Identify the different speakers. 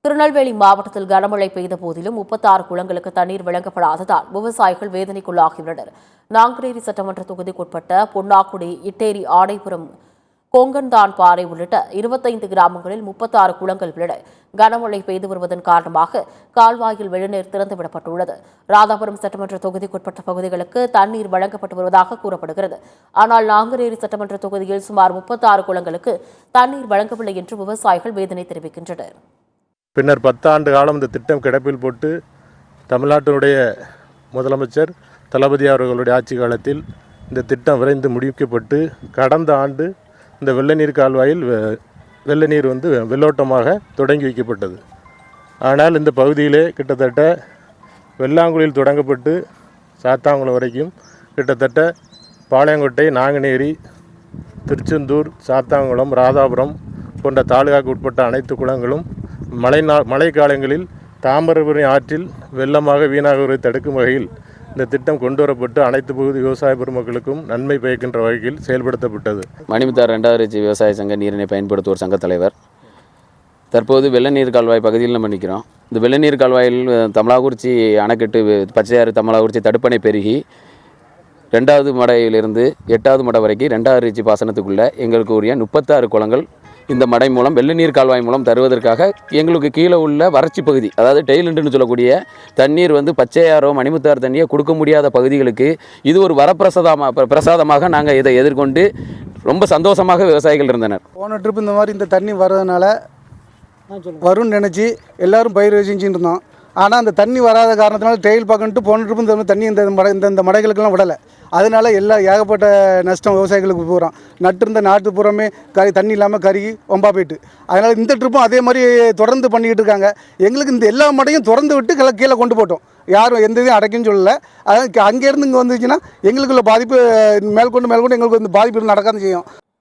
Speaker 1: திருநெல்வேலி மாவட்டத்தில் கனமழை பெய்த போதிலும் 36 குளங்களுக்கு தண்ணீர் வழங்கப்படாததால் விவசாயிகள் வேதனைக்குள்ளாகியுள்ளனர். நாங்குநேரி சட்டமன்ற தொகுதிக்குட்பட்ட பொன்னாக்குடி, இட்டேரி, ஆடைபுரம், கொங்கன்தான்பாறை உள்ளிட்ட 25 கிராமங்களில் 36 குளங்கள் உள்ளன. கனமழை பெய்து வருவதன் காரணமாக கால்வாயில் வெள்ளநீர் திறந்துவிடப்பட்டுள்ளது. ராதாபுரம் சட்டமன்ற தொகுதிக்குட்பட்ட பகுதிகளுக்கு தண்ணீர் வழங்கப்பட்டு வருவதாக கூறப்படுகிறது. ஆனால் நாங்குநேரி சட்டமன்ற தொகுதியில் சுமார் 36 குளங்களுக்கு தண்ணீர் வழங்கவில்லை என்று விவசாயிகள் வேதனை தெரிவிக்கின்றனர்.
Speaker 2: பின்னர் 10 ஆண்டு காலம் இந்த திட்டம் கிடப்பில் போட்டு தமிழ்நாட்டினுடைய முதலமைச்சர் தளபதி அவர்களுடைய ஆட்சி காலத்தில் இந்த திட்டம் விரைந்து முடிக்கப்பட்டு கடந்த ஆண்டு இந்த வெள்ளநீர் கால்வாயில் வெள்ளநீர் வெள்ளோட்டமாக தொடங்கி வைக்கப்பட்டது. ஆனால் இந்த பகுதியிலே கிட்டத்தட்ட வெள்ளாங்குழியில் தொடங்கப்பட்டு சாத்தாங்குளம் வரைக்கும் கிட்டத்தட்ட பாளையங்கோட்டை, நாங்குநேரி, திருச்செந்தூர், சாத்தாங்குளம், ராதாபுரம் போன்ற தாலுகாவுக்கு உட்பட்ட அனைத்து குளங்களும் மழை காலங்களில் தாமிரபரணி ஆற்றில் வெள்ளமாக வீணாகுவதை தடுக்கும் வகையில் இந்த திட்டம் கொண்டு வரப்பட்டு அனைத்து பகுதி விவசாய பெருமக்களுக்கும் நன்மை பயக்கின்ற வகையில் செயல்படுத்தப்பட்டது.
Speaker 3: மணிமுத்தார் 2வது விவசாய சங்க நீரினை பயன்படுத்துவோர் சங்க தலைவர். தற்போது வெள்ளநீர் கால்வாய் பகுதியில் நம்ம நிற்கிறோம். இந்த வெள்ளநீர் கால்வாயில் தமலாகுறிச்சி அணைக்கட்டு, பச்சையாறு தமலாகுறிச்சி தடுப்பணை பெருகி 2வது மடையிலிருந்து 8வது மடை வரைக்கும் 2வது ரீச்சி பாசனத்துக்குள்ளே எங்களுக்கு உரிய 36 குளங்கள் இந்த மடை மூலம் வெள்ளநீர் கால்வாய் மூலம் தருவதற்காக எங்களுக்கு கீழே உள்ள வறட்சி பகுதி, அதாவது டெய்லண்டுன்னு சொல்லக்கூடிய தண்ணீர் பச்சையாரோ மணிமுத்தாறு தண்ணியை கொடுக்க முடியாத பகுதிகளுக்கு இது ஒரு பிரசாதமாக நாங்கள் இதை எதிர்கொண்டு ரொம்ப சந்தோஷமாக விவசாயிகள் இருந்தனர்.
Speaker 4: போன ட்ரிப் இந்த மாதிரி இந்த தண்ணி வர்றதுனால வரும்னு நினச்சி எல்லோரும் பயிர் செஞ்சுட்டு இருந்தோம். ஆனால் அந்த தண்ணி வராத காரணத்தினால டெயில் பார்க்கணுட்டு போன ட்ரிப் இந்த தண்ணி இந்த மடைகளுக்கெல்லாம் விடலை. அதனால ஏகப்பட்ட நஷ்டம் விவசாயிகளுக்கு போகிறோம். நட்டிருந்த நாட்டு புறமே தண்ணி இல்லாமல் கருகி ஒம்பா போயிட்டு. அதனால் இந்த ட்ரிப்பும் அதே மாதிரி தொடர்ந்து பண்ணிக்கிட்டு இருக்காங்க. எங்களுக்கு இந்த எல்லா மடையும் திறந்து விட்டு கீழே கொண்டு போட்டோம். யாரும் எந்த இதையும் அடைக்குன்னு சொல்லலை. அதான் அங்கேருந்து இங்கே வந்துச்சுன்னா எங்களுக்குள்ள பாதிப்பு மேற்கொண்டு எங்களுக்கு பாதிப்பு நடக்காது செய்யும்.